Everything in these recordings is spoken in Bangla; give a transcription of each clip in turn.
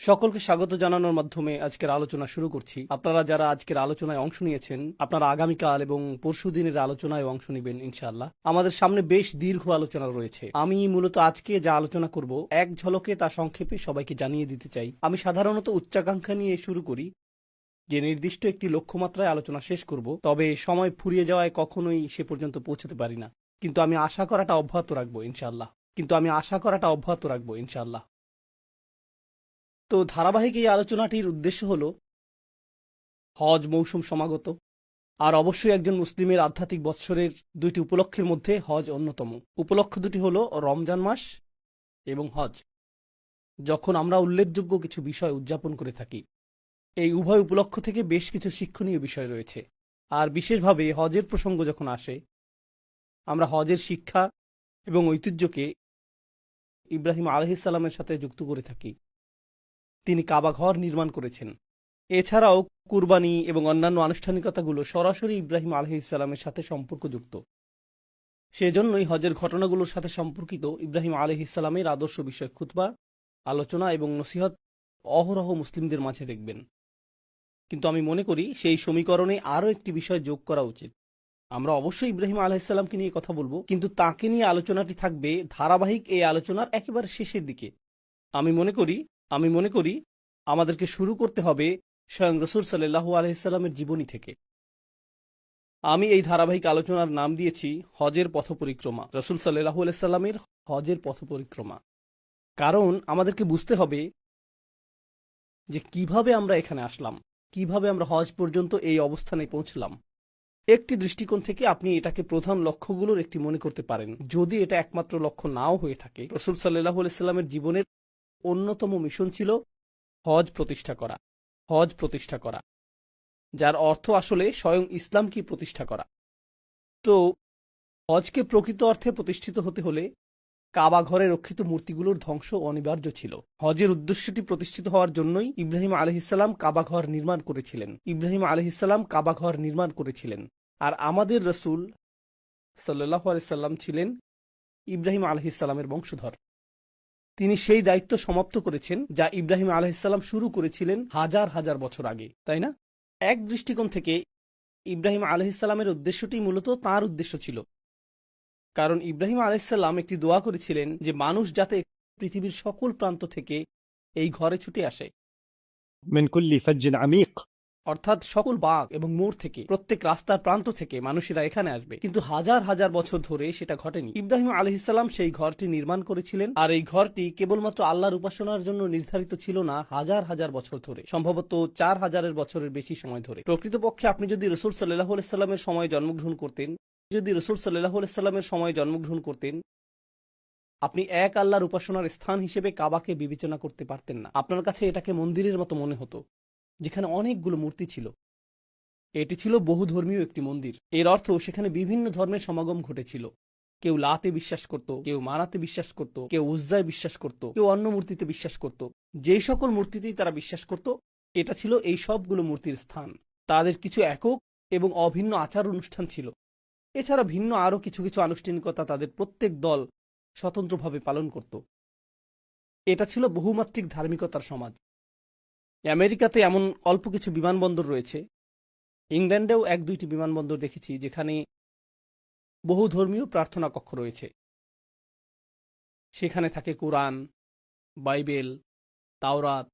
সকলকে স্বাগত জানানোর মাধ্যমে আজকের আলোচনা শুরু করছি। আপনারা যারা আজকের আলোচনায় অংশ নিয়েছেন, আপনারা আগামীকাল এবং পরশুদিনের আলোচনায় অংশ নেবেন ইনশাআল্লাহ। আমাদের সামনে বেশ দীর্ঘ আলোচনা রয়েছে। আমি মূলত আজকে যা আলোচনা করব এক ঝলকে তা সংক্ষেপে সবাইকে জানিয়ে দিতে চাই। আমি সাধারণত উচ্চাকাঙ্ক্ষা নিয়ে শুরু করি যে নির্দিষ্ট একটি লক্ষ্যমাত্রায় আলোচনা শেষ করব, তবে সময় ফুরিয়ে যাওয়ায় কখনোই সে পর্যন্ত পৌঁছতে পারি না। কিন্তু আমি আশা করাটা অব্যাহত রাখবো ইনশাআল্লাহ। তো ধারাবাহিক এই আলোচনাটির উদ্দেশ্য হল হজ মৌসুম সমাগত, আর অবশ্যই একজন মুসলিমের আধ্যাত্মিক বৎসরের দুইটি উপলক্ষের মধ্যে হজ অন্যতম। উপলক্ষ দুটি হল রমজান মাস এবং হজ। যখন আমরা উল্লেখযোগ্য কিছু বিষয় উদযাপন করে থাকি, এই উভয় উপলক্ষ থেকে বেশ কিছু শিক্ষণীয় বিষয় রয়েছে। আর বিশেষভাবে হজের প্রসঙ্গ যখন আসে, আমরা হজের শিক্ষা এবং ঐতিহ্যকে ইব্রাহিম আলাইহিসসালামের সাথে যুক্ত করে থাকি। তিনি কাবা ঘর নির্মাণ করেছেন। এছাড়াও কুরবানি এবং অন্যান্য আনুষ্ঠানিকতাগুলো সরাসরি ইব্রাহিম আলাইহিসসালামের সাথে সম্পর্কযুক্ত। সেজন্যই হজের ঘটনাগুলোর সাথে সম্পর্কিত ইব্রাহিম আলাইহিসসালামের আদর্শ বিষয় খুতবা, আলোচনা এবং নসিহত অহরহ মুসলিমদের মাঝে দেখবেন। কিন্তু আমি মনে করি সেই সমীকরণে আরও একটি বিষয় যোগ করা উচিত। আমরা অবশ্যই ইব্রাহিম আলাইহিসসালামকে নিয়ে কথা বলবো, কিন্তু তাকে নিয়ে আলোচনাটি থাকবে ধারাবাহিক এই আলোচনার একেবারে শেষের দিকে। আমি মনে করি আমাদেরকে শুরু করতে হবে স্বয়ং রসূল সাল্লাল্লাহু আলাইহি সাল্লামের জীবনী থেকে। আমি এই ধারাবাহিক আলোচনার নাম দিয়েছি হজের পথ পরিক্রমা, রসূল সাল্লাল্লাহু আলাইহি সাল্লামের হজের পথ পরিক্রমা। কারণ আমাদেরকে বুঝতে হবে যে কিভাবে আমরা এখানে আসলাম, কিভাবে আমরা হজ পর্যন্ত এই অবস্থানে পৌঁছলাম। একটি দৃষ্টিকোণ থেকে আপনি এটাকে প্রধান লক্ষ্যগুলোর একটি মনে করতে পারেন। যদি এটা একমাত্র লক্ষ্য নাও হয়ে থাকে, রসূল সাল্লাল্লাহু আলাইহি সাল্লামের জীবনের অন্যতম মিশন ছিল হজ প্রতিষ্ঠা করা, যার অর্থ আসলে স্বয়ং ইসলামকে প্রতিষ্ঠা করা। তো হজকে প্রকৃত অর্থে প্রতিষ্ঠিত হতে হলে কাবা ঘরে রক্ষিত মূর্তিগুলোর ধ্বংস অনিবার্য ছিল। হজের উদ্দেশ্যটি প্রতিষ্ঠিত হওয়ার জন্যই ইব্রাহিম আলাইহিসসালাম কাবা ঘর নির্মাণ করেছিলেন। আর আমাদের রসূল সাল্লাল্লাহু আলাইহি সাল্লাম ছিলেন ইব্রাহিম আলাইহিসসালামের বংশধর। তিনি সেই দায়িত্ব সমাপ্ত করেছেন যা ইব্রাহিম আলাইহিসসালাম শুরু করেছিলেন হাজার হাজার বছর আগে, তাই না? এক দৃষ্টিকোণ থেকে ইব্রাহিম আলাইহিসসালামের উদ্দেশ্যটি মূলত তাঁর উদ্দেশ্য ছিল। কারণ ইব্রাহিম আলাইহিসসালাম একটি দোয়া করেছিলেন যে মানুষ যাতে পৃথিবীর সকল প্রান্ত থেকে এই ঘরে ছুটে আসে, من كل فج عميق। অর্থাৎ সকল বাগ এবং মোড় থেকে, প্রত্যেক রাস্তার প্রান্ত থেকে মানুষেরা এখানে আসবে। কিন্তু হাজার হাজার বছর ধরে সেটা ঘটেনি। ইব্রাহিম আলাইহিসসালাম সেই ঘরটি নির্মাণ করেছিলেন, আর এই ঘরটি কেবলমাত্র আল্লাহর উপাসনার জন্য নির্ধারিত ছিল না হাজার হাজার বছর ধরে, সম্ভবত 4000 বছরের বেশি সময় ধরে। প্রকৃতপক্ষে আপনি যদি রসূল সাল্লাল্লাহু আলাইহি সাল্লামের সময় জন্মগ্রহণ করতেন, আপনি এক আল্লাহর উপাসনার স্থান হিসেবে কাবাকে বিবেচনা করতে পারতেন না। আপনার কাছে এটাকে মন্দিরের মতো মনে হতো, যেখানে অনেকগুলো মূর্তি ছিল। এটি ছিল বহুধর্মীয় একটি মন্দির। এর অর্থ সেখানে বিভিন্ন ধর্মের সমাগম ঘটেছিল। কেউ লাতে বিশ্বাস করত, কেউ মানাতে বিশ্বাস করত, কেউ উজ্জায় বিশ্বাস করত, কেউ অন্য মূর্তিতে বিশ্বাস করত। যেই সকল মূর্তিতেই তারা বিশ্বাস করত, এটা ছিল এই সবগুলো মূর্তির স্থান। তাদের কিছু একক এবং অভিন্ন আচার অনুষ্ঠান ছিল। এছাড়া ভিন্ন আরও কিছু কিছু আনুষ্ঠানিকতা তাদের প্রত্যেক দল স্বতন্ত্রভাবে পালন করত। এটা ছিল বহুমাত্রিক ধার্মিকতার সমাজ। আমেরিকাতে এমন অল্প কিছু বিমানবন্দর রয়েছে, ইংল্যান্ডেও 1-2টি বিমানবন্দর দেখেছি যেখানে বহু ধর্মীয় প্রার্থনা কক্ষ রয়েছে। সেখানে থাকে কোরআন, বাইবেল, তাওরাত,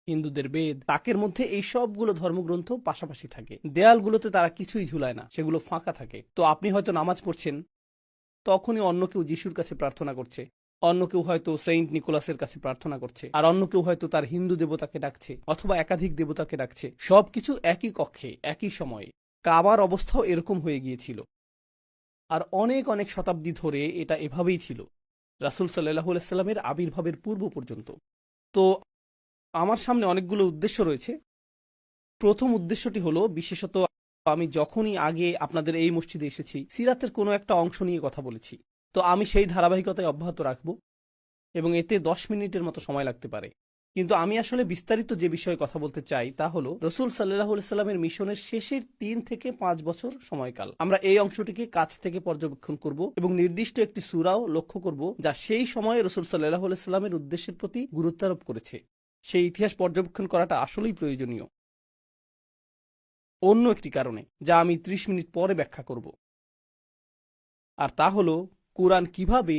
হিন্দুদের বেদ। তাকের মধ্যে এই সবগুলো ধর্মগ্রন্থ পাশাপাশি থাকে। দেয়ালগুলোতে তারা কিছুই ঝুলায় না, সেগুলো ফাঁকা থাকে। তো আপনি হয়তো নামাজ পড়ছেন, তখনই অন্য কেউ যিশুর কাছে প্রার্থনা করছে, অন্য কেউ হয়তো সেন্ট নিকোলাসের কাছে প্রার্থনা করছে, আর অন্য কেউ হয়তো তার হিন্দু দেবতাকে ডাকছে অথবা একাধিক দেবতাকে ডাকছে। সবকিছু একই কক্ষে, একই সময়ে। কাবার অবস্থাও এরকম হয়ে গিয়েছিল। আর অনেক অনেক শতাব্দী ধরে এটা এভাবেই ছিল, রাসূল সাল্লাল্লাহু আলাইহি সাল্লামের আবির্ভাবের পূর্ব পর্যন্ত। তো আমার সামনে অনেকগুলো উদ্দেশ্য রয়েছে। প্রথম উদ্দেশ্যটি হলো, বিশেষত আমি যখনই আগে আপনাদের এই মসজিদে এসেছি, সিরাতের কোনো একটা অংশ নিয়ে কথা বলেছি। তো আমি সেই ধারাবাহিকতায় অব্যাহত রাখব, এবং এতে 10 মিনিটের মতো সময় লাগতে পারে। কিন্তু আমি আসলে বিস্তারিত যে বিষয়ে কথা বলতে চাই তা হলো রসূল সাল্লাল্লাহু আলাইহি সাল্লামের মিশনের শেষের 3 থেকে 5 বছর সময়কাল। আমরা এই অংশটিকে কাছ থেকে পর্যবেক্ষণ করব এবং নির্দিষ্ট একটি সূরাও লক্ষ্য করব যা সেই সময়ে রসূল সাল্লাল্লাহু আলাইহি সাল্লামের উদ্দেশ্যের প্রতি গুরুত্বারোপ করেছে। সেই ইতিহাস পর্যবেক্ষণ করাটা আসলেই প্রয়োজনীয়। অন্য একটি কারণে, যা আমি ৩০ মিনিট পরে ব্যাখ্যা করব, আর তা হলো কোরআন কিভাবে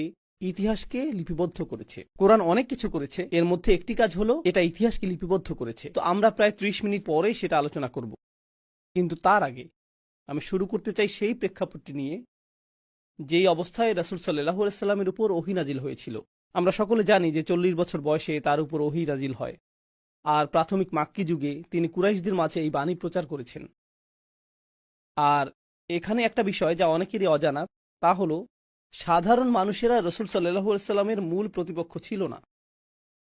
ইতিহাসকে লিপিবদ্ধ করেছে। কোরআন অনেক কিছু করেছে, এর মধ্যে একটি কাজ হলো এটা ইতিহাসকে লিপিবদ্ধ করেছে। তো আমরা প্রায় ৩০ মিনিট পরে সেটা আলোচনা করব, কিন্তু তার আগে আমি শুরু করতে চাই সেই প্রেক্ষাপটটি নিয়ে যেই অবস্থায় রাসূল সাল্লাল্লাহু আলাইহি সাল্লামের উপর ওহী নাজিল হয়েছিল। আমরা সকলে জানি যে ৪০ বছর বয়সে তার উপর ওহী নাজিল হয়, আর প্রাথমিক মাক্কি যুগে তিনি কুরাইশদের মাঝে এই বাণী প্রচার করেছেন। আর এখানে একটা বিষয় যা অনেকেরই অজানা, তা হলো সাধারণ মানুষেরা রাসূল সাল্লাল্লাহু আলাইহি সাল্লামের মূল প্রতিপক্ষ ছিল না।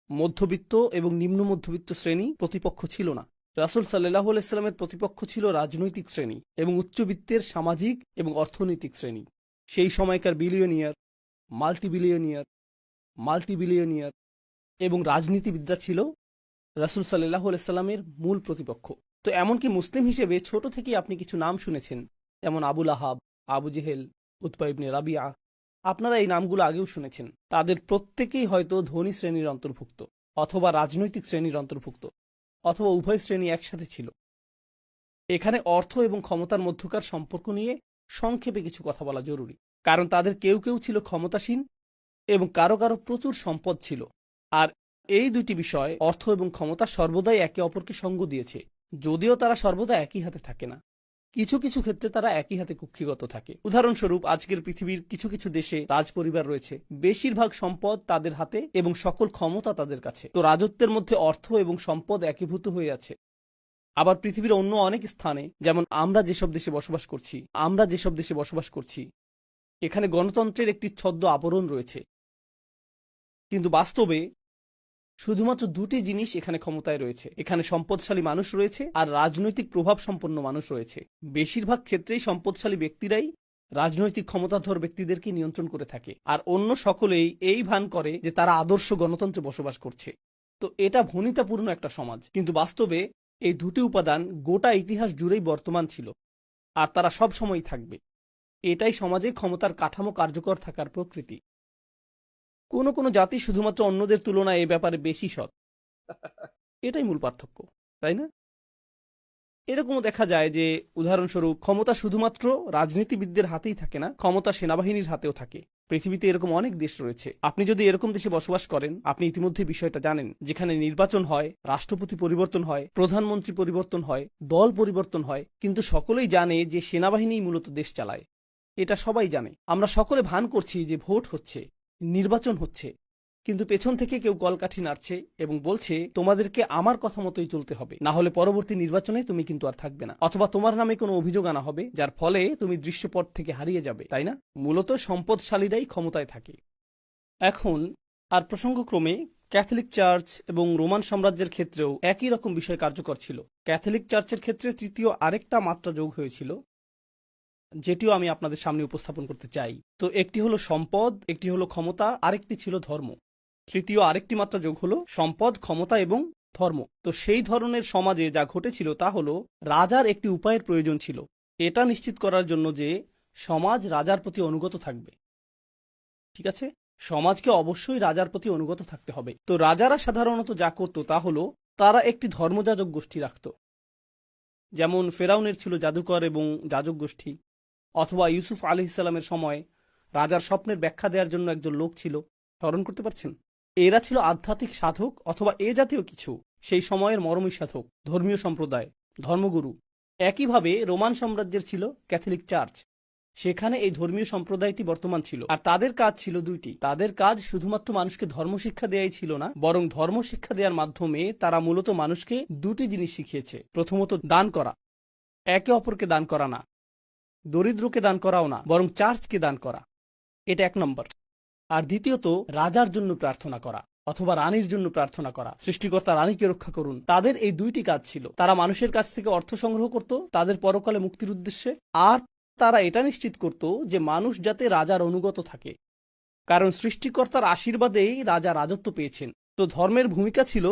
মধ্যবিত্ত এবং নিম্ন মধ্যবিত্ত শ্রেণী প্রতিপক্ষ ছিল না। রাসূল সাল্লাল্লাহু আলাইহি সাল্লামের প্রতিপক্ষ ছিল রাজনৈতিক শ্রেণী এবং উচ্চবিত্তের সামাজিক এবং অর্থনৈতিক শ্রেণী। সেই সময়কার বিলিয়নিয়ার, মাল্টিবিলিয়নিয়ার এবং রাজনীতিবিদরা ছিল রাসূল সাল্লাল্লাহু আলাইহি সাল্লামের মূল প্রতিপক্ষ। তো এমনকি মুসলিম হিসেবে ছোট থেকেই আপনি কিছু নাম শুনেছেন, যেমন আবুল আহাব, আবু জেহেল, উতবা ইবনে রাবিয়া। আপনারা এই নামগুলো আগেও শুনেছেন। তাদের প্রত্যেকেই হয়তো ধনী শ্রেণীর অন্তর্ভুক্ত, অথবা রাজনৈতিক শ্রেণীর অন্তর্ভুক্ত, অথবা উভয় শ্রেণী একসাথে ছিল। এখানে অর্থ এবং ক্ষমতার মধ্যকার সম্পর্ক নিয়ে সংক্ষেপে কিছু কথা বলা জরুরি, কারণ তাদের কেউ কেউ ছিল ক্ষমতাসীন এবং কারো কারো প্রচুর সম্পদ ছিল। আর এই দুটি বিষয়, অর্থ এবং ক্ষমতা, সর্বদাই একে অপরকে সঙ্গ দিয়েছে, যদিও তারা সর্বদা একই হাতে থাকে না। কিছু কিছু ক্ষেত্রে তারা একই হাতে কক্ষিগত থাকে। উদাহরণস্বরূপ, আজকের পৃথিবীর কিছু কিছু দেশে রাজপরিবার রয়েছে, বেশিরভাগ সম্পদ তাদের হাতে এবং সকল ক্ষমতা তাদের কাছে। তো রাজত্বের মধ্যে অর্থ এবং সম্পদ একীভূত হয়ে আছে। আবার পৃথিবীর অন্য অনেক স্থানে, যেমন আমরা যেসব দেশে বসবাস করছি, এখানে গণতন্ত্রের একটি ছদ্ম আবরণ রয়েছে, কিন্তু বাস্তবে শুধুমাত্র দুটি জিনিস এখানে ক্ষমতায় রয়েছে। এখানে সম্পদশালী মানুষ রয়েছে আর রাজনৈতিক প্রভাব সম্পন্ন মানুষ রয়েছে। বেশিরভাগ ক্ষেত্রেই সম্পদশালী ব্যক্তিরাই রাজনৈতিক ক্ষমতাধর ব্যক্তিদেরকে নিয়ন্ত্রণ করে থাকে, আর অন্য সকলেই এই ভান করে যে তারা আদর্শ গণতন্ত্রে বসবাস করছে। তো এটা ভনিতাপূর্ণ একটা সমাজ, কিন্তু বাস্তবে এই দুটি উপাদান গোটা ইতিহাস জুড়েই বর্তমান ছিল, আর তারা সব সময়ই থাকবে। এটাই সমাজে ক্ষমতার কাঠামো কার্যকর থাকার প্রকৃতি। কোনো কোনো জাতি শুধুমাত্র অন্যদের তুলনায় এ ব্যাপারে বেশি সৎ, এটাই মূল পার্থক্য, তাই না? এরকমও দেখা যায় যে, উদাহরণস্বরূপ, ক্ষমতা শুধুমাত্র রাজনীতিবিদদের হাতেই থাকে না, ক্ষমতা সেনাবাহিনীর হাতেও থাকে। পৃথিবীতে এরকম অনেক দেশ রয়েছে। আপনি যদি এরকম দেশে বসবাস করেন, আপনি ইতিমধ্যে বিষয়টা জানেন, যেখানে নির্বাচন হয়, রাষ্ট্রপতি পরিবর্তন হয়, প্রধানমন্ত্রী পরিবর্তন হয়, দল পরিবর্তন হয়, কিন্তু সকলেই জানে যে সেনাবাহিনীই মূলত দেশ চালায়। এটা সবাই জানে। আমরা সকলে ভান করছি যে ভোট হচ্ছে, নির্বাচন হচ্ছে, কিন্তু পেছন থেকে কেউ কলকাঠি নাড়ছে এবং বলছে তোমাদেরকে আমার কথা মতোই চলতে হবে, না হলে পরবর্তী নির্বাচনে তুমি কিন্তু আর থাকবে না, অথবা তোমার নামে কোনো অভিযোগ আনা হবে যার ফলে তুমি দৃশ্যপট থেকে হারিয়ে যাবে, তাই না? মূলত সম্পদশালীরাই ক্ষমতায় থাকে। এখন আর প্রসঙ্গক্রমে ক্যাথলিক চার্চ এবং রোমান সাম্রাজ্যের ক্ষেত্রেও একই রকম বিষয় কার্যকর ছিল। ক্যাথলিক চার্চের ক্ষেত্রে তৃতীয় আরেকটা মাত্রা যোগ হয়েছিল, যেটিও আমি আপনাদের সামনে উপস্থাপন করতে চাই। তো একটি হলো সম্পদ, একটি হলো ক্ষমতা, আরেকটি ছিল ধর্ম। তৃতীয় আরেকটি মাত্রা যোগ হলো সম্পদ, ক্ষমতা এবং ধর্ম। তো সেই ধরনের সমাজে যা ঘটেছিল তা হলো রাজার একটি উপায়ের প্রয়োজন ছিল, এটা নিশ্চিত করার জন্য যে সমাজ রাজার প্রতি অনুগত থাকবে। ঠিক আছে, সমাজকে অবশ্যই রাজার প্রতি অনুগত থাকতে হবে। তো রাজারা সাধারণত যা করত তা হলো তারা একটি ধর্মযাজক গোষ্ঠী রাখত। যেমন ফেরাউনের ছিল জাদুকর এবং যাজক গোষ্ঠী, অথবা ইউসুফ আলাইহিস সালামের সময় রাজার স্বপ্নের ব্যাখ্যা দেওয়ার জন্য একজন লোক ছিল। স্মরণ করতে পারছেন? এরা ছিল আধ্যাত্মিক সাধক অথবা এ জাতীয় কিছু, সেই সময়ের মরমী সাধক, ধর্মীয় সম্প্রদায়, ধর্মগুরু। একইভাবে রোমান সাম্রাজ্যের ছিল ক্যাথলিক চার্চ, সেখানে এই ধর্মীয় সম্প্রদায়টি বর্তমান ছিল। আর তাদের কাজ ছিল দুইটি। তাদের কাজ শুধুমাত্র মানুষকে ধর্মশিক্ষা দেয়াই ছিল না, বরং ধর্মশিক্ষা দেওয়ার মাধ্যমে তারা মূলত মানুষকে দুটি জিনিস শিখিয়েছে। প্রথমত দান করা, একে অপরকে দান করা না, দরিদ্রকে দান করাও না, বরং চার্চকে দান করা, এটা এক নম্বর। আর দ্বিতীয়ত রাজার জন্য প্রার্থনা করা অথবা রানীর জন্য প্রার্থনা করা, সৃষ্টিকর্তা রানীকে রক্ষা করুন। তাদের এই দুইটি কাজ ছিল। তারা মানুষের কাছ থেকে অর্থ সংগ্রহ করত তাদের পরকালে মুক্তির উদ্দেশ্যে, আর তারা এটা নিশ্চিত করত যে মানুষ যাতে রাজার অনুগত থাকে, কারণ সৃষ্টিকর্তার আশীর্বাদেই রাজা রাজত্ব পেয়েছেন। তো ধর্মের ভূমিকা ছিল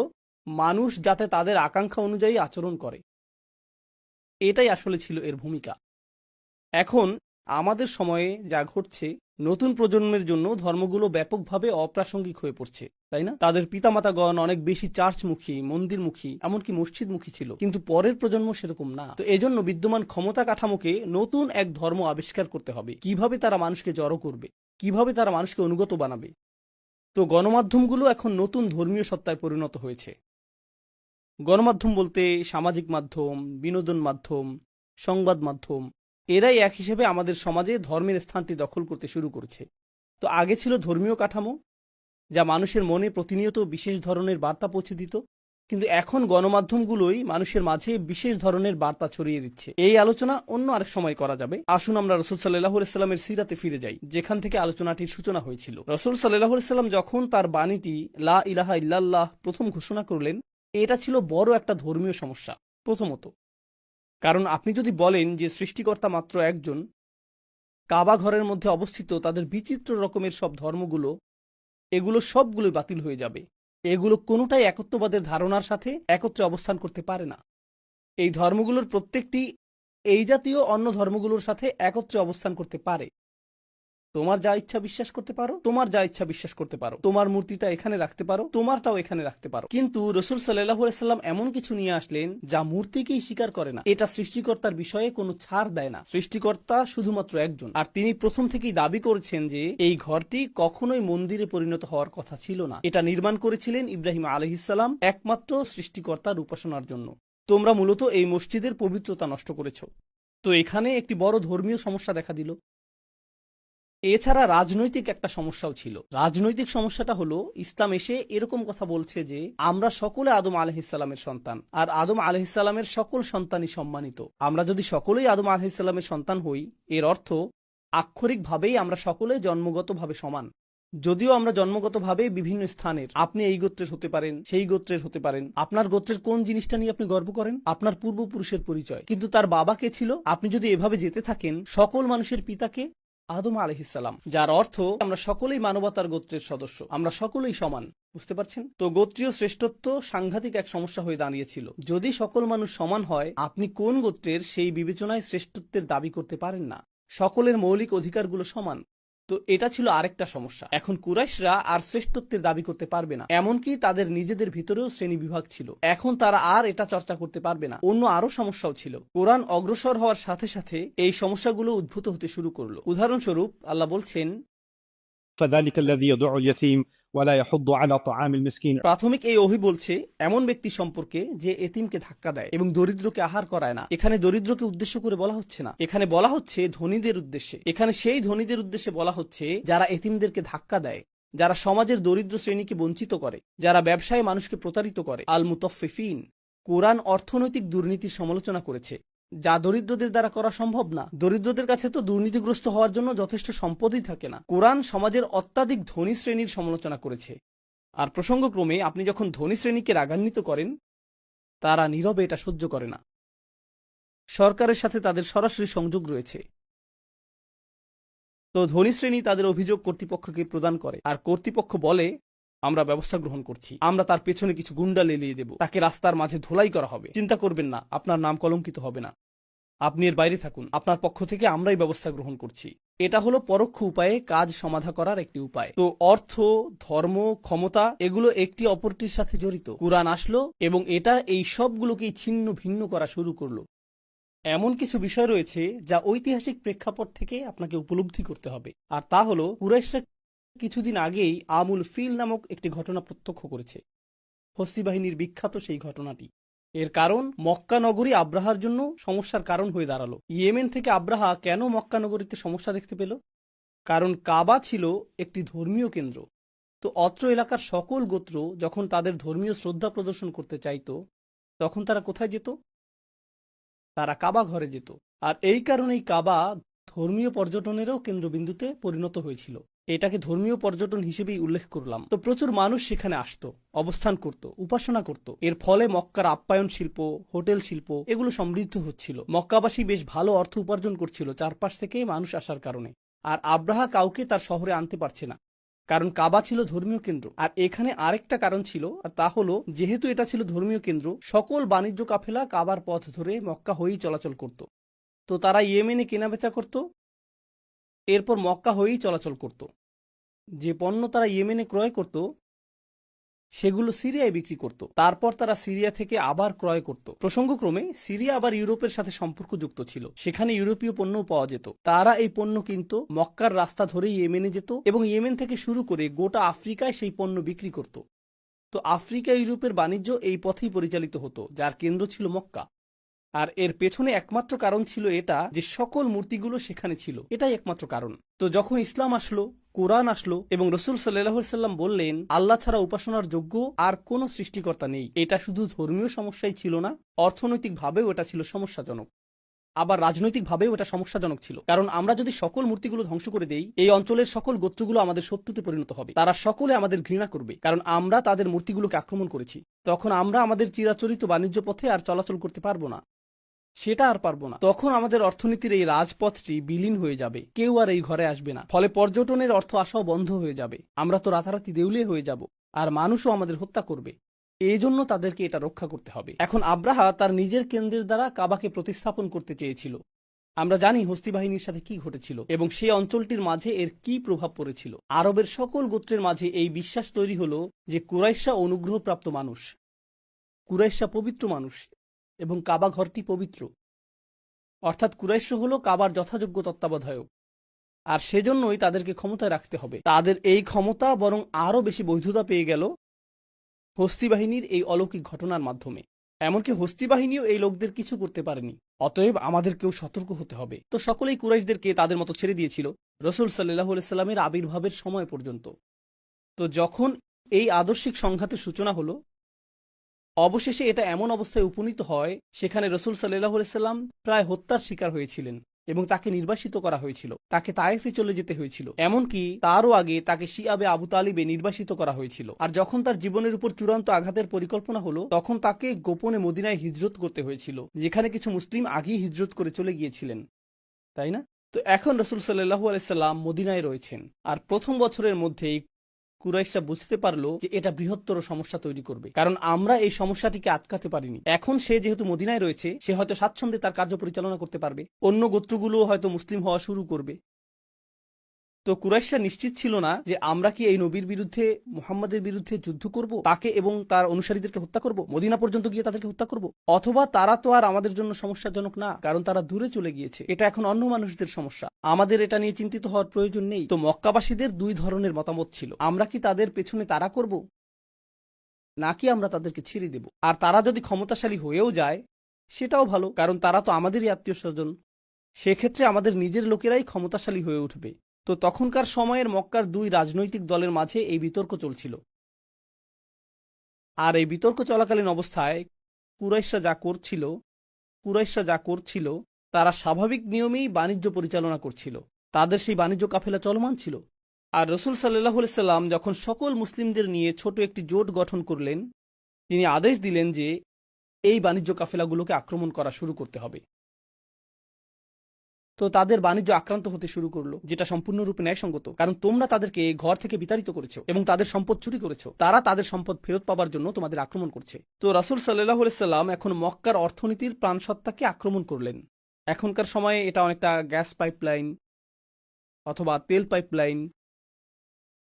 মানুষ যাতে তাদের আকাঙ্ক্ষা অনুযায়ী আচরণ করে, এটাই আসলে ছিল এর ভূমিকা। এখন আমাদের সময়ে যা ঘটছে নতুন প্রজন্মের জন্য ধর্মগুলো ব্যাপকভাবে অপ্রাসঙ্গিক হয়ে পড়ছে, তাই না? তাদের পিতামাতাগণ অনেক বেশি চার্চমুখী, মন্দিরমুখী, এমনকি মসজিদমুখী ছিল, কিন্তু পরের প্রজন্ম সেরকম না। তো এজন্য বিদ্যমান ক্ষমতা কাঠামোকে নতুন এক ধর্ম আবিষ্কার করতে হবে। কিভাবে তারা মানুষকে জড়ো করবে, কিভাবে তারা মানুষকে অনুগত বানাবে। তো গণমাধ্যমগুলো এখন নতুন ধর্মীয় সত্তায় পরিণত হয়েছে। গণমাধ্যম বলতে সামাজিক মাধ্যম, বিনোদন মাধ্যম, সংবাদ মাধ্যম, এরাই এক হিসেবে আমাদের সমাজে ধর্মের স্থানটি দখল করতে শুরু করেছে। তো আগে ছিল ধর্মীয় কাঠামো, যা মানুষের মনে প্রতিনিয়ত বিশেষ ধরনের বার্তা পৌঁছে দিত, কিন্তু এখন গণমাধ্যমগুলোই মানুষের মাঝে বিশেষ ধরনের বার্তা ছড়িয়ে দিচ্ছে। এই আলোচনা অন্য আরেক সময় করা যাবে। আসুন আমরা রসুল সাল্লাল্লাহু আলাইহি সাল্লামের সিরাতে ফিরে যাই, যেখান থেকে আলোচনাটির সূচনা হয়েছিল। রসুল সাল্লাল্লাহু আলাইহি সাল্লাম যখন তার বাণীটি লা ইলাহা ইল্লাল্লাহ প্রথম ঘোষণা করলেন, এটা ছিল বড় একটা ধর্মীয় সমস্যা। প্রথমত, কারণ আপনি যদি বলেন যে সৃষ্টিকর্তা মাত্র একজন, কাবা ঘরের মধ্যে অবস্থিত তাদের বিচিত্র রকমের সব ধর্মগুলো, এগুলো সবগুলোই বাতিল হয়ে যাবে। এগুলো কোনোটাই একত্ববাদের ধারণার সাথে একত্রে অবস্থান করতে পারে না। এই ধর্মগুলোর প্রত্যেকটি এই জাতীয় অন্য ধর্মগুলোর সাথে একত্রে অবস্থান করতে পারে। তোমার যা ইচ্ছা বিশ্বাস করতে পারো, তোমার যা ইচ্ছা বিশ্বাস করতে পারো, তোমার মূর্তিটা এখানে রাখতে পারো, তোমারটাও এখানে রাখতে পারো। কিন্তু রসুল সাল্লাল্লাহু আলাইহি সাল্লাম এমন কিছু নিয়ে আসলেন যা মূর্তিকেই স্বীকার করে না। এটা সৃষ্টিকর্তার বিষয়ে কোনো ছাড় দেয় না। সৃষ্টিকর্তা শুধুমাত্র একজন, আর তিনি প্রথম থেকেই দাবি করেছেন যে এই ঘরটি কখনোই মন্দিরে পরিণত হওয়ার কথা ছিল না। এটা নির্মাণ করেছিলেন ইব্রাহিম আলাইহিস সালাম একমাত্র সৃষ্টিকর্তার উপাসনার জন্য। তোমরা মূলত এই মসজিদের পবিত্রতা নষ্ট করেছ। তো এখানে একটি বড় ধর্মীয় সমস্যা দেখা দিল। এছাড়া রাজনৈতিক একটা সমস্যাও ছিল। রাজনৈতিক সমস্যাটা হলো, ইসলাম এসে এরকম কথা বলছে যে আমরা সকলে আদম আলাইহিসসালামের সন্তান, আর আদম আলাইহিসসালামের সকল সন্তানই সম্মানিত। আমরা যদি সকলেই আদম আলাইহিসসালামের সন্তান হই, এর অর্থ আক্ষরিকভাবেই আমরা সকলে জন্মগতভাবে সমান। যদিও আমরা জন্মগতভাবে বিভিন্ন স্থানের, আপনি এই গোত্রের হতে পারেন, সেই গোত্রের হতে পারেন, আপনার গোত্রের কোন জিনিসটা নিয়ে আপনি গর্ব করেন, আপনার পূর্বপুরুষের পরিচয়, কিন্তু তার বাবা কে ছিল। আপনি যদি এভাবে যেতে থাকেন, সকল মানুষের পিতাকে আদম আলাইহিসসালাম, যার অর্থ আমরা সকলেই মানবতার গোত্রের সদস্য, আমরা সকলেই সমান। বুঝতে পারছেন? তো গোত্রীয় শ্রেষ্ঠত্ব সাংঘাতিক এক সমস্যা হয়ে দাঁড়িয়েছিল। যদি সকল মানুষ সমান হয়, আপনি কোন গোত্রের সেই বিবেচনায় শ্রেষ্ঠত্বের দাবি করতে পারেন না। সকলের মৌলিক অধিকারগুলো সমান। তো এটা ছিল আরেকটা সমস্যা। এখন কুরাইশরা আর শ্রেষ্ঠত্বের দাবি করতে পারবে না, এমনকি তাদের নিজেদের ভিতরেও শ্রেণী বিভাগ ছিল। এখন তারা আর এটা চর্চা করতে পারবে না। অন্য আরো সমস্যাও ছিল। কোরআন অগ্রসর হওয়ার সাথে সাথে এই সমস্যাগুলো উদ্ভূত হতে শুরু করলো। উদাহরণস্বরূপ আল্লাহ বলছেন, فذلك الذي يدع اليتيم ولا يحض على طعام المسكين। প্রাথমিক এই ওহী বলছে এমন ব্যক্তি সম্পর্কে যে এতিমকে ধাক্কা দেয় এবং দরিদ্রকে আহার করায় না। এখানে দরিদ্রকে উদ্দেশ্য করে বলা হচ্ছে না, এখানে বলা হচ্ছে ধনীদের উদ্দেশ্যে। এখানে সেই ধনীদের উদ্দেশ্যে বলা হচ্ছে যারা এতিমদেরকে ধাক্কা দেয়, যারা সমাজের দরিদ্র শ্রেণীকে বঞ্চিত করে, যারা ব্যবসায় মানুষকে প্রতারিত করে। আল মুতাফফিফিন। কোরআন অর্থনৈতিক দুর্নীতির সমালোচনা করেছে, যা দরিদ্রদের দ্বারা করা সম্ভব না। দরিদ্রদের কাছে তো দুর্নীতিগ্রস্ত হওয়ার জন্য যথেষ্ট সম্পদই থাকে না। কোরআন সমাজের অত্যাধিক ধনী শ্রেণীর সমালোচনা করেছে। আর প্রসঙ্গক্রমে আপনি যখন ধনী শ্রেণীকে রাগান্বিত করেন, তারা নীরবে এটা সহ্য করে না। সরকারের সাথে তাদের সরাসরি সংযোগ রয়েছে। তো ধনী শ্রেণী তাদের অভিযোগ কর্তৃপক্ষকে প্রদান করে, আর কর্তৃপক্ষ বলে আমরা ব্যবস্থা গ্রহণ করছি, আমরা তার পেছনে কিছু গুন্ডা লেলিয়ে দেব, তাকে রাস্তার মাঝে ধোলাই করা হবে, চিন্তা করবেন না, আপনার নাম কলঙ্কিত হবে না, আপনি এর বাইরে থাকুন, আপনার পক্ষ থেকে আমরাই ব্যবস্থা গ্রহণ করছি। এটা হলো পরোক্ষ উপায়ে কাজ সমাধা করার একটি উপায়। তো অর্থ, ধর্ম, ক্ষমতা এগুলো একটি অপরটির সাথে জড়িত। কুরআন আসলো এবং এটা এই সবগুলোকেই ছিন্ন ভিন্ন করা শুরু করলো। এমন কিছু বিষয় রয়েছে যা ঐতিহাসিক প্রেক্ষাপট থেকে আপনাকে উপলব্ধি করতে হবে, আর তা হলো কুরাইশরা কিছুদিন আগেই আমুল ফিল নামক একটি ঘটনা প্রত্যক্ষ করেছে। হস্তি বাহিনীর বিখ্যাত সেই ঘটনাটি। এর কারণ মক্কা নগরী আব্রাহার জন্য সমস্যার কারণ হয়ে দাঁড়ালো। ইয়েমেন থেকে আব্রাহা কেন মক্কা নগরীতে সমস্যা দেখতে পেল? কারণ কাবা ছিল একটি ধর্মীয় কেন্দ্র। তো অত্র এলাকার সকল গোত্র যখন তাদের ধর্মীয় শ্রদ্ধা প্রদর্শন করতে চাইত, তখন তারা কোথায় যেত? তারা কাবা ঘরে যেত। আর এই কারণেই কাবা ধর্মীয় পর্যটনেরও কেন্দ্রবিন্দুতে পরিণত হয়েছিল। এটাকে ধর্মীয় পর্যটন হিসেবেই উল্লেখ করলাম। তো প্রচুর মানুষ সেখানে আসতো, অবস্থান করত, উপাসনা করত। এর ফলে মক্কার আপ্যায়ন শিল্প, হোটেল শিল্প এগুলো সমৃদ্ধ হচ্ছিল। মক্কাবাসী বেশ ভালো অর্থ উপার্জন করছিল চারপাশ থেকে মানুষ আসার কারণে। আর আব্রাহা কাউকে তার শহরে আনতে পারছে না, কারণ কাবা ছিল ধর্মীয় কেন্দ্র। আর এখানে আরেকটা কারণ ছিল, আর তা হলো যেহেতু এটা ছিল ধর্মীয় কেন্দ্র, সকল বাণিজ্য কাফেলা কাবার পথ ধরে মক্কা হয়েই চলাচল করত। তো তারা ইয়েমেনে কেনাবেচা করত, এরপর মক্কা হয়েই চলাচল করত। যে পণ্য তারা ইয়েমেনে ক্রয় করত সেগুলো সিরিয়ায় বিক্রি করত। তারপর তারা সিরিয়া থেকে আবার ক্রয় করত। প্রসঙ্গক্রমে সিরিয়া আবার ইউরোপের সাথে সম্পর্কযুক্ত ছিল, সেখানে ইউরোপীয় পণ্যও পাওয়া যেত। তারা এই পণ্য কিনত, মক্কার রাস্তা ধরে ইয়েমেনে যেত এবং ইয়েমেন থেকে শুরু করে গোটা আফ্রিকায় সেই পণ্য বিক্রি করত। তো আফ্রিকা ইউরোপের বাণিজ্য এই পথেই পরিচালিত হতো, যার কেন্দ্র ছিল মক্কা। আর এর পেছনে একমাত্র কারণ ছিল এটা যে সকল মূর্তিগুলো সেখানে ছিল, এটাই একমাত্র কারণ। তো যখন ইসলাম আসলো, কোরআন আসলো এবং রসুল সাল্লাল্লাহু আলাইহি সাল্লাম বললেন আল্লাহ ছাড়া উপাসনার যোগ্য আর কোনো সৃষ্টিকর্তা নেই, এটা শুধু ধর্মীয় সমস্যাই ছিল না, অর্থনৈতিকভাবেও এটা ছিল সমস্যাজনক। আবার রাজনৈতিকভাবেও এটা সমস্যাজনক ছিল, কারণ আমরা যদি সকল মূর্তিগুলো ধ্বংস করে দেই, এই অঞ্চলের সকল গোত্রগুলো আমাদের শত্রুতে পরিণত হবে। তারা সকলে আমাদের ঘৃণা করবে, কারণ আমরা তাদের মূর্তিগুলোকে আক্রমণ করেছি। তখন আমরা আমাদের চিরাচরিত বাণিজ্য পথে আর চলাচল করতে পারবো না, সেটা আর পারবো না। তখন আমাদের অর্থনীতির এই রাজপথটি বিলীন হয়ে যাবে, কেউ আর এই ঘরে আসবে না। ফলে পর্যটনের অর্থ আসাও বন্ধ হয়ে যাবে, আমরা তো রাতারাতি দেউলিয়া হয়ে যাব, আর মানুষও আমাদের হত্যা করবে। এই জন্য তাদেরকে এটা রক্ষা করতে হবে। এখন আব্রাহা তার নিজের কেন্দ্রের দ্বারা কাবাকে প্রতিস্থাপন করতে চেয়েছিল। আমরা জানি হস্তি বাহিনীর সাথে কি ঘটেছিল এবং সেই অঞ্চলটির মাঝে এর কি প্রভাব পড়েছিল। আরবের সকল গোত্রের মাঝে এই বিশ্বাস তৈরি হলো যে কুরাইশা অনুগ্রহপ্রাপ্ত মানুষ, কুরাইশা পবিত্র মানুষ এবং কাবা ঘরটি পবিত্র, অর্থাৎ কুরাইশ হলো কাবার যথাযোগ্য তত্ত্বাবধায়ক। আর সেজন্যই তাদেরকে ক্ষমতায় রাখতে হবে। তাদের এই ক্ষমতা বরং আরও বেশি বৈধতা পেয়ে গেল হস্তি বাহিনীর এই অলৌকিক ঘটনার মাধ্যমে। এমনকি হস্তি বাহিনীও এই লোকদের কিছু করতে পারেনি। অতএব আমাদেরকেও সতর্ক হতে হবে। তো সকলেই কুরাইশদেরকে তাদের মতো ছেড়ে দিয়েছিল রসুল সাল্লাল্লাহু আলাইহি সাল্লামের আবির্ভাবের সময় পর্যন্ত। তো যখন এই আদর্শিক সংঘাতের সূচনা হলো, অবশেষে এটা এমন অবস্থায় উপনীত হয় সেখানে রসুল সাল্লাল্লাহু আলাইহি সাল্লাম প্রায় হত্যার শিকার হয়েছিলেন এবং তাকে নির্বাসিত করা হয়েছিল, তাকে তায়েফে চলে যেতে হয়েছিল। এমনকি তারও আগে তাকে শিয়াবে আবু তালিবে নির্বাসিত করা হয়েছিল। আর যখন তার জীবনের উপর চূড়ান্ত আঘাতের পরিকল্পনা হলো, তখন তাকে গোপনে মদিনায় হিজরত করতে হয়েছিল, যেখানে কিছু মুসলিম আগেই হিজরত করে চলে গিয়েছিলেন, তাই না? তো এখন রসুল সাল্লাল্লাহু আলাইহি সাল্লাম মদিনায় রয়েছেন, আর প্রথম বছরের মধ্যেই কুরাইশরা বুঝতে পারলো যে এটা বৃহত্তর সমস্যা তৈরি করবে, কারণ আমরা এই সমস্যাটিকে আটকাতে পারিনি। এখন সে যেহেতু মদিনায় রয়েছে, সে হয়তো স্বাচ্ছন্দ্যে তার কার্য পরিচালনা করতে পারবে, অন্য গোত্রগুলো হয়তো মুসলিম হওয়া শুরু করবে। তো কুরাইশরা নিশ্চিত ছিল না যে আমরা কি এই নবীর বিরুদ্ধে, মুহাম্মাদের বিরুদ্ধে যুদ্ধ করব, তাকে এবং তার অনুসারীদেরকে হত্যা করব, মদিনা পর্যন্ত গিয়ে তাদেরকে হত্যা করব, অথবা তারা তো আর আমাদের জন্য সমস্যাজনক না, কারণ তারা দূরে চলে গিয়েছে, এটা এখন অন্য মানুষদের সমস্যা, আমাদের এটা নিয়ে চিন্তিত হওয়ার প্রয়োজন নেই। তো মক্কাবাসীদের দুই ধরনের মতামত ছিল, আমরা কি তাদের পেছনে তাড়া করব, নাকি আমরা তাদেরকে ছেড়ে দেব। আর তারা যদি ক্ষমতাশালী হয়েও যায় সেটাও ভালো, কারণ তারা তো আমাদেরই আত্মীয় স্বজন, সেক্ষেত্রে আমাদের নিজের লোকেরাই ক্ষমতাশালী হয়ে উঠবে। তো তখনকার সময়ের মক্কার দুই রাজনৈতিক দলের মাঝে এই বিতর্ক চলছিল। আর এই বিতর্ক চলাকালীন অবস্থায় কুরাইশরা যা করছিল তারা স্বাভাবিক নিয়মেই বাণিজ্য পরিচালনা করছিল, তাদের সেই বাণিজ্য কাফেলা চলমান ছিল। আর রসুল সাল্লাল্লাহু আলাইহি সাল্লাম যখন সকল মুসলিমদের নিয়ে ছোট একটি জোট গঠন করলেন, তিনি আদেশ দিলেন যে এই বাণিজ্য কাফেলাগুলোকে আক্রমণ করা শুরু করতে হবে। তো তাদের বাণিজ্য আক্রান্ত হতে শুরু করলো, যেটা সম্পূর্ণরূপে ন্যায়সঙ্গত, কারণ তোমরা তাদেরকে ঘর থেকে বিতাড়িত করেছো এবং তাদের সম্পদ চুরি করেছো, তারা তাদের সম্পদ ফেরত পাবার জন্য তোমাদের আক্রমণ করছে। তো রাসূল সাল্লাল্লাহু আলাইহি সাল্লাম এখন মক্কার অর্থনীতির প্রাণসত্তাকে আক্রমণ করলেন। এখনকার সময়ে এটা অনেকটা গ্যাস পাইপলাইন অথবা তেল পাইপলাইন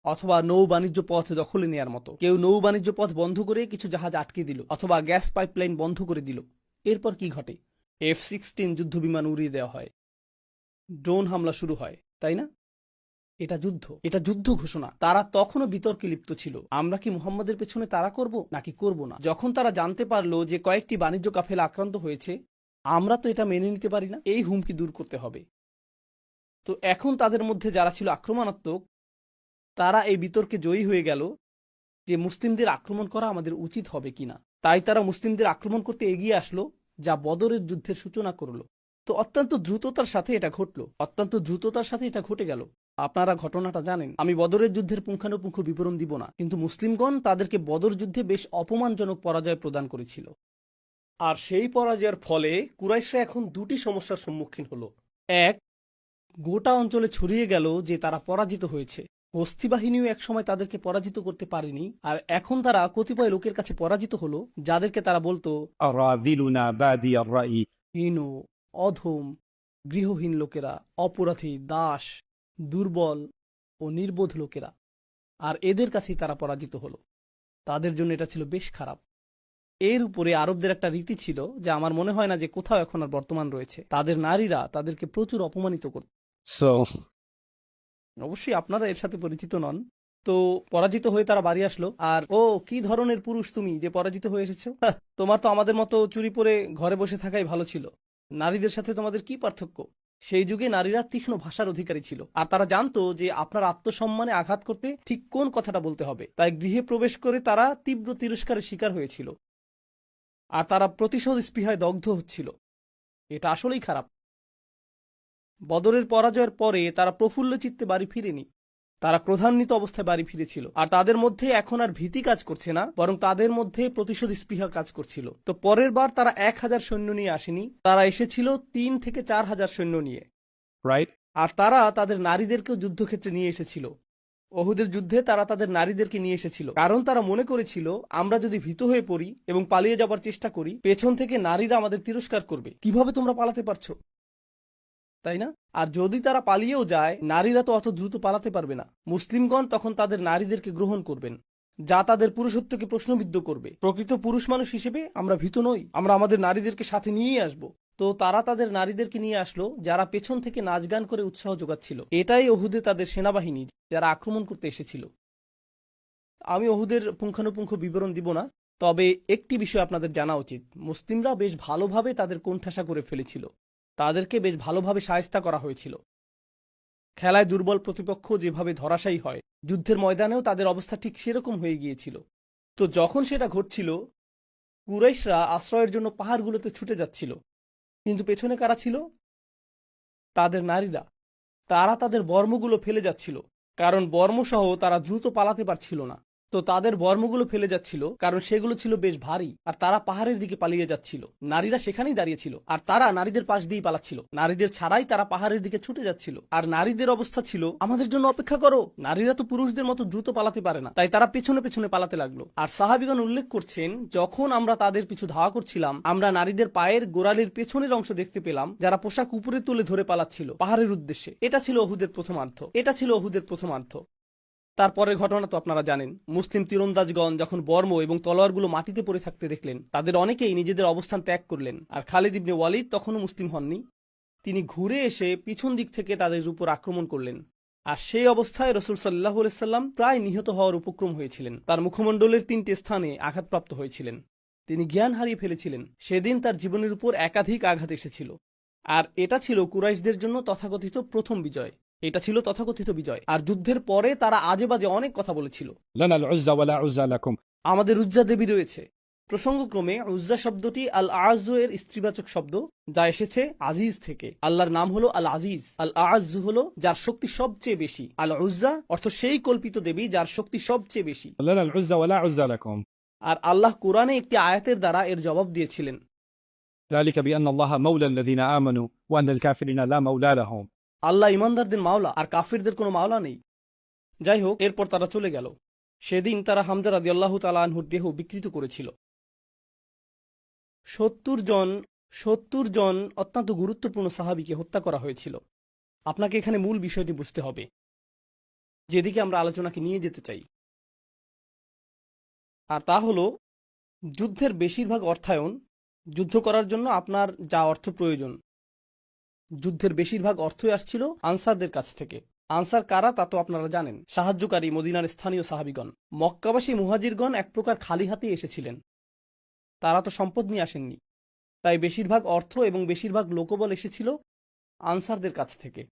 অথবা নৌ বাণিজ্য পথ দখলে নেয়ার মতো। কেউ নৌ বাণিজ্য পথ বন্ধ করে কিছু জাহাজ আটকে দিল অথবা গ্যাস পাইপলাইন বন্ধ করে দিল, এরপর কি ঘটে? F-16 যুদ্ধ বিমান উড়িয়ে দেওয়া হয়, ড্রোন হামলা শুরু হয়, তাই না? এটা যুদ্ধ ঘোষণা। তারা তখনও বিতর্কে লিপ্ত ছিল, আমরা কি মুহাম্মাদের পেছনে তাড়া করব নাকি করব না। যখন তারা জানতে পারলো যে কয়েকটি বাণিজ্য কাফেলা আক্রান্ত হয়েছে, আমরা তো এটা মেনে নিতে পারি না, এই হুমকি দূর করতে হবে। তো এখন তাদের মধ্যে যারা ছিল আক্রমণাত্মক, তারা এই বিতর্কে জয়ী হয়ে গেল যে মুসলিমদের আক্রমণ করা আমাদের উচিত হবে কিনা। তাই তারা মুসলিমদের আক্রমণ করতে এগিয়ে আসলো, যা বদরের যুদ্ধের সূচনা করলো। তো অত্যন্ত দ্রুততার সাথে এটা ঘটে গেল। আপনারা ঘটনাটা জানেন, আমি বদরের যুদ্ধের পুঙ্খানুপুঙ্খ বিবরণ দিব না, কিন্তু মুসলিমগণ তাদেরকে বদর যুদ্ধে বেশ অপমানজনক পরাজয় প্রদান করেছিল। আর সেই পরাজয়ের ফলে কুরাইশরা এখন দুটি সমস্যার সম্মুখীন হলো। এক, গোটা অঞ্চলে ছড়িয়ে গেল যে তারা পরাজিত হয়েছে, হস্তি বাহিনীও একসময় তাদেরকে পরাজিত করতে পারেনি, আর এখন তারা কতিপয় লোকের কাছে পরাজিত হলো যাদেরকে তারা বলতো أراذلنا بادي الرأي। হীন, অধম, গৃহহীন লোকেরা, অপরাধী, দাস, দুর্বল ও নির্বোধ লোকেরা, আর এদের কাছেই তারা পরাজিত হলো। তাদের জন্য এটা ছিল বেশ খারাপ। এর উপরে আরবদের একটা রীতি ছিল, যা আমার মনে হয় না যে কোথাও এখন আর বর্তমান রয়েছে। তাদের নারীরা তাদেরকে প্রচুর অপমানিত করত। So, অবশ্যই আপনারা এর সাথে পরিচিত নন। তো পরাজিত হয়ে তারা বাড়ি আসলো, আর ও কি ধরনের পুরুষ তুমি যে পরাজিত হয়ে এসেছো? তোমার তো আমাদের মতো চুরি পরে ঘরে বসে থাকাই ভালো ছিল। নারীদের সাথে তোমাদের কি পার্থক্য? সেই যুগে নারীরা তীক্ষ্ণ ভাষার অধিকারী ছিল, আর তারা জানতো যে আপনার আত্মসম্মানে আঘাত করতে ঠিক কোন কথাটা বলতে হবে। তাই গৃহে প্রবেশ করে তারা তীব্র তিরস্কারের শিকার হয়েছিল, আর তারা প্রতিশোধ স্পৃহায় দগ্ধ হচ্ছিল। এটা আসলেই খারাপ। বদরের পরাজয়ের পরে তারা প্রফুল্ল চিত্তে বাড়ি ফিরেনি, তারা ক্রোধান্বিত অবস্থায় বাড়ি ফিরেছিল। আর তাদের মধ্যে এখন আর ভীতি কাজ করছে না, বরং তাদের মধ্যে প্রতিশোধ স্পৃহা কাজ করছিল। তো পরের বার তারা 1000 সৈন্য নিয়ে আসেনি, তারা এসেছিল 3 থেকে 4000 সৈন্য নিয়ে। right? আর তারা তাদের নারীদেরকেও যুদ্ধক্ষেত্রে নিয়ে এসেছিল। ওহুদের যুদ্ধে তারা তাদের নারীদেরকে নিয়ে এসেছিল, কারণ তারা মনে করেছিল আমরা যদি ভীত হয়ে পড়ি এবং পালিয়ে যাবার চেষ্টা করি, পেছন থেকে নারীরা আমাদের তিরস্কার করবে, কিভাবে তোমরা পালাতে পারছো, তাই না? আর যদি তারা পালিয়েও যায়, নারীরা তো অত দ্রুত পালাতে পারবে না। মুসলিমগণ তখন তাদের নারীদেরকে গ্রহণ করবেন, যা তাদের পুরুষত্বকে প্রশ্নবিদ্ধ করবে। প্রকৃত পুরুষ মানুষ হিসেবে আমরা ভীত নই, আমরা আমাদের নারীদেরকে সাথে নিয়েই আসব। তো তারা তাদের নারীদেরকে নিয়ে আসলো, যারা পেছন থেকে নাচ গান করে উৎসাহ যোগাচ্ছিল। এটাই ওহুদে তাদের সেনাবাহিনী, যারা আক্রমণ করতে এসেছিল। আমি ওহুদের পুঙ্খানুপুঙ্খ বিবরণ দিব না, তবে একটি বিষয় আপনাদের জানা উচিত, মুসলিমরা বেশ ভালোভাবে তাদের কোণঠাসা করে ফেলেছিল। তাদেরকে বেশ ভালোভাবে শায়েস্তা করা হয়েছিল। খেলায় দুর্বল প্রতিপক্ষ যেভাবে ধরাশায়ী হয়, যুদ্ধের ময়দানেও তাদের অবস্থা ঠিক সেরকম হয়ে গিয়েছিল। তো যখন সেটা ঘটছিল, কুরাইশরা আশ্রয়ের জন্য পাহাড়গুলোতে ছুটে যাচ্ছিল, কিন্তু পেছনে কারা ছিল? তাদের নারীরা। তারা তাদের বর্মগুলো ফেলে যাচ্ছিল, কারণ বর্মসহ তারা দ্রুত পালাতে পারছিল না। তো তাদের বর্মগুলো ফেলে যাচ্ছিল, কারণ সেগুলো ছিল বেশ ভারী, আর তারা পাহাড়ের দিকে পালিয়ে যাচ্ছিল। নারীরা সেখানেই দাঁড়িয়েছিল, আর তারা নারীদের পাশ দিয়েই পালাচ্ছিল। নারীদের ছাড়াই তারা পাহাড়ের দিকে ছুটে যাচ্ছিল, আর নারীদের অবস্থা ছিল, আমাদের জন্য অপেক্ষা করো। নারীরা তো পুরুষদের মতো দ্রুত পালাতে পারে না, তাই তারা পেছনে পেছনে পালাতে লাগলো। আর সাহাবীগণ উল্লেখ করছেন, যখন আমরা তাদের পিছু ধাওয়া করছিলাম, আমরা নারীদের পায়ের গোড়ালির পেছনের অংশ দেখতে পেলাম, যারা পোশাক উপরে তুলে ধরে পালাচ্ছিল পাহাড়ের উদ্দেশ্যে। এটা ছিল ওহুদের প্রথমার্ধ। তারপরের ঘটনা তো আপনারা জানেন। মুসলিম তীরন্দাজগণ যখন বর্ম এবং তলোয়ারগুলো মাটিতে পড়ে থাকতে দেখলেন, তাদের অনেকেই নিজেদের অবস্থান ত্যাগ করলেন। আর খালিদ ইবনে ওয়ালিদ তখনও মুসলিম হননি। তিনি ঘুরে এসে পিছন দিক থেকে তাদের উপর আক্রমণ করলেন। আর সেই অবস্থায় রাসূল সাল্লাল্লাহু আলাইহি সাল্লাম প্রায় নিহত হওয়ার উপক্রম হয়েছিলেন। তার মুখমণ্ডলের 3টে স্থানে আঘাতপ্রাপ্ত হয়েছিলেন। তিনি জ্ঞান হারিয়ে ফেলেছিলেন। সেদিন তার জীবনের উপর একাধিক আঘাত এসেছিল। আর এটা ছিল কুরাইশদের জন্য তথাকথিত প্রথম বিজয়। আর যুদ্ধের পরে তারা আজে বাজে অনেক কথা বলেছিল। لنا العزى ولا عزى لكم. আমাদের উজ্জা দেবী রয়েছে। প্রসঙ্গক্রমে উজ্জা শব্দটি আল আযু এর স্ত্রীবাচক শব্দ, যা এসেছে আজিজ থেকে। আল্লাহর নাম হলো আল আজিজ। আল আযু হলো যার শক্তি সবচেয়ে বেশি। আল উজ্জা অর্থ সেই কল্পিত দেবী যার শক্তি সবচেয়ে বেশি। لنا العزى ولا عزى لكم. আর আল্লাহ কোরআনে একটি আয়াতের দ্বারা এর জবাব দিয়েছিলেন। ذلك بأن الله مولى الذين آمنوا وأن الكافرين لا مولى لهم. আল্লাহ ইমানদারদের মাওলা, আর কাফিরদের কোনো মাওলা নেই। যাই হোক, এরপর তারা চলে গেল। সেদিন তারা হামজা রাদিয়াল্লাহু তাআলা আনহুর দেহ বিকৃত করেছিল। 70 জন অত্যন্ত গুরুত্বপূর্ণ সাহাবীকে হত্যা করা হয়েছিল। আপনাকে এখানে মূল বিষয়টি বুঝতে হবে, যেদিকে আমরা আলোচনাকে নিয়ে যেতে চাই। আর তা হলো, যুদ্ধের বেশিরভাগ অর্থায়ন, যুদ্ধ করার জন্য আপনার যা অর্থ প্রয়োজন, যুদ্ধের বেশিরভাগ অর্থই আসছিল আনসারদের কাছ থেকে। আনসার কারা তা তো আপনারা জানেন, সাহায্যকারী মদিনার স্থানীয় সাহাবীগণ। মক্কাবাসী মুহাজিরগণ এক প্রকার খালি হাতেই এসেছিলেন, তারা তো সম্পদ নিয়ে আসেননি। তাই বেশিরভাগ অর্থ এবং বেশিরভাগ লোকবল এসেছিল আনসারদের কাছ থেকে।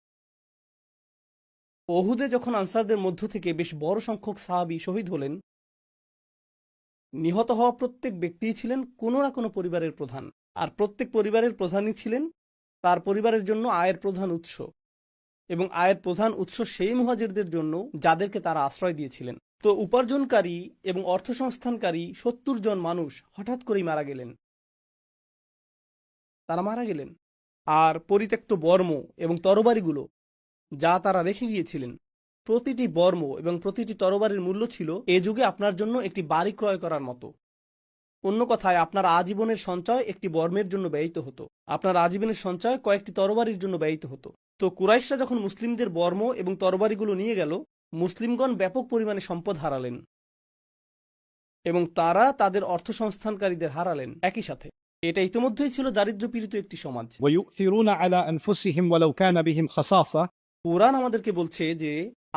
ওহুদে যখন আনসারদের মধ্য থেকে বেশ বড় সংখ্যক সাহাবী শহীদ হলেন, নিহত হওয়া প্রত্যেক ব্যক্তিই ছিলেন কোনো না কোনো পরিবারের প্রধান, আর প্রত্যেক পরিবারের প্রধানই ছিলেন তার পরিবারের জন্য আয়ের প্রধান উৎস, এবং আয়ের প্রধান উৎস সেই মুহাজিরদের জন্য যাদেরকে তারা আশ্রয় দিয়েছিলেন। তো উপার্জনকারী এবং অর্থ সংস্থানকারী 70 জন মানুষ হঠাৎ করেই মারা গেলেন। আর পরিত্যক্ত বর্ম এবং তরবারিগুলো যা তারা রেখে গিয়েছিলেন, প্রতিটি বর্ম এবং প্রতিটি তরবারির মূল্য ছিল এ যুগে আপনার জন্য একটি বাড়ি ক্রয় করার মতো। অন্য কথায় আপনার আজীবনের সঞ্চয় একটি বর্মের জন্য ব্যয়িত হতো, আপনার আজীবনের সঞ্চয় কয়েকটি তরবারির জন্য ব্যয়িত হতো। তো কুরাইশরা যখন মুসলিমদের বর্ম এবং তরবারিগুলো নিয়ে গেল, মুসলিমগণ ব্যাপক পরিমাণে সম্পদ হারালেন এবং তারা তাদের অর্থসংস্থানকারীদের হারালেন একই সাথে। এটা ইতিমধ্যেই ছিল দারিদ্র্যপীড়িত একটি সমাজ। ويؤثرون على أنفسهم ولو كان بهم خصاصة. কুরআন আমাদেরকে বলছে যে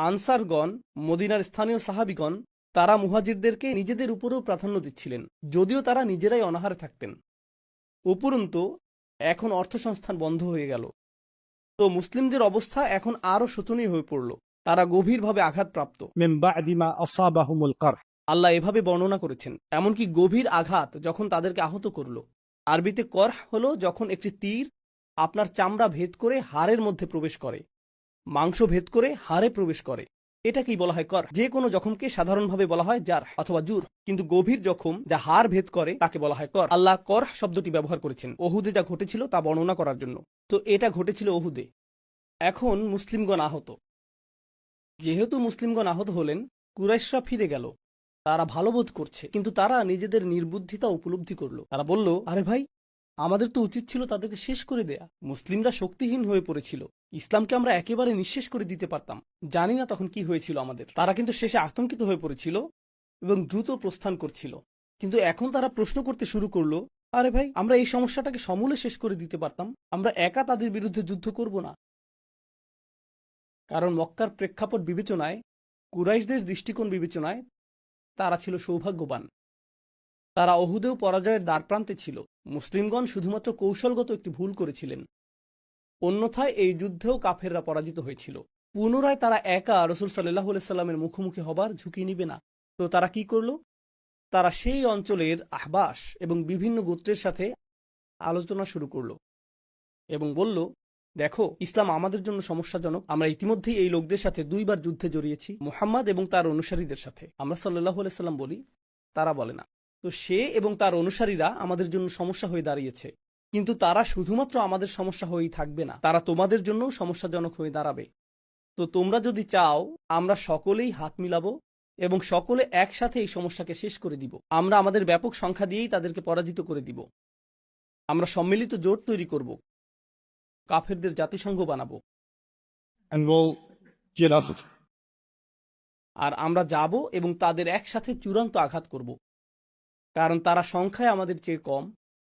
আনসারগণ, মদিনার স্থানীয় সাহাবিগণ, তারা মুহাজিরদেরকে নিজেদের উপরেও প্রাধান্য দিচ্ছিলেন, যদিও তারা নিজেরাই অনাহারে থাকতেন। উপরন্তু এখন অর্থসংস্থান বন্ধ হয়ে গেল। তো মুসলিমদের অবস্থা এখন আরও শোচনীয় হয়ে পড়ল। তারা গভীরভাবে আঘাতপ্রাপ্ত। من بعد ما أصابهم القرح. আল্লাহ এভাবে বর্ণনা করেছেন, এমনকি গভীর আঘাত যখন তাদেরকে আহত করল। আরবিতে করহ হলো যখন একটি তীর আপনার চামড়া ভেদ করে হাড়ের মধ্যে প্রবেশ করে, মাংস ভেদ করে হাড়ে প্রবেশ করে, এটাকেই বলা হয় কর। যে কোনো জখমকে সাধারণভাবে বলা হয় জার অথবা জুর, কিন্তু গভীর জখম যা হাড় ভেদ করে তাকে বলা হয় কর। আল্লাহ কর শব্দটি ব্যবহার করেছেন ওহুদে যা ঘটেছিল তা বর্ণনা করার জন্য। তো এটা ঘটেছিল ওহুদে। এখন মুসলিমগণ আহত। যেহেতু মুসলিমগণ আহত হলেন, কুরাইশরা ফিরে গেল। তারা ভালো বোধ করছে, কিন্তু তারা নিজেদের নির্বুদ্ধিতা উপলব্ধি করলো। তারা বলল, আরে ভাই, আমাদের তো উচিত ছিল তাদেরকে শেষ করে দেয়া। মুসলিমরা শক্তিহীন হয়ে পড়েছিল, ইসলামকে আমরা একেবারে নিঃশেষ করে দিতে পারতাম। জানি না তখন কি হয়েছিল আমাদের। তারা কিন্তু শেষে আতঙ্কিত হয়ে পড়েছিল এবং দ্রুত প্রস্থান করছিল। কিন্তু এখন তারা প্রশ্ন করতে শুরু করলো, আরে ভাই, আমরা এই সমস্যাটাকে সমূলে শেষ করে দিতে পারতাম। আমরা একা তাদের বিরুদ্ধে যুদ্ধ করব না। কারণ মক্কার প্রেক্ষাপট বিবেচনায়, কুরাইশদের দৃষ্টিকোণ বিবেচনায় তারা ছিল সৌভাগ্যবান। তারা অহুদেও পরাজয়ের দ্বারপ্রান্তে ছিল। মুসলিমগণ শুধুমাত্র কৌশলগত একটি ভুল করেছিলেন, অন্যথায় এই যুদ্ধেও কাফেররা পরাজিত হয়েছিল। পুনরায় তারা একা রসুল সাল্লাহ সাল্লামের মুখোমুখি হবার ঝুঁকি নিবে না। তো তারা কি করল? তারা সেই অঞ্চলের আহবাস এবং বিভিন্ন গোত্রের সাথে আলোচনা শুরু করল এবং বলল, দেখো, ইসলাম আমাদের জন্য সমস্যাজনক। আমরা ইতিমধ্যেই এই লোকদের সাথে 2 বার যুদ্ধে জড়িয়েছি, মুহাম্মদ এবং তার অনুসারীদের সাথে। আমরা সাল্লাল্লাহু আলাইহি সাল্লাম বলি, তারা বলে না। তো সে এবং তার অনুসারীরা আমাদের জন্য সমস্যা হয়ে দাঁড়িয়েছে। কিন্তু তারা শুধুমাত্র আমাদের সমস্যা হয়েই থাকবে না, তারা তোমাদের জন্যও সমস্যাজনক হয়ে দাঁড়াবে। তো তোমরা যদি চাও, আমরা সকলেই হাত মিলাবো এবং সকলে একসাথে এই সমস্যাকে শেষ করে দিব। আমরা আমাদের ব্যাপক সংখ্যা দিয়েই তাদেরকে পরাজিত করে দিব। আমরা সম্মিলিত জোট তৈরি করব, কাফেরদের জাতিসংঘ বানাবো, And we'll get up. আর আমরা যাব এবং তাদের একসাথে চূড়ান্ত আঘাত করব। কারণ তারা সংখ্যায় আমাদের চেয়ে কম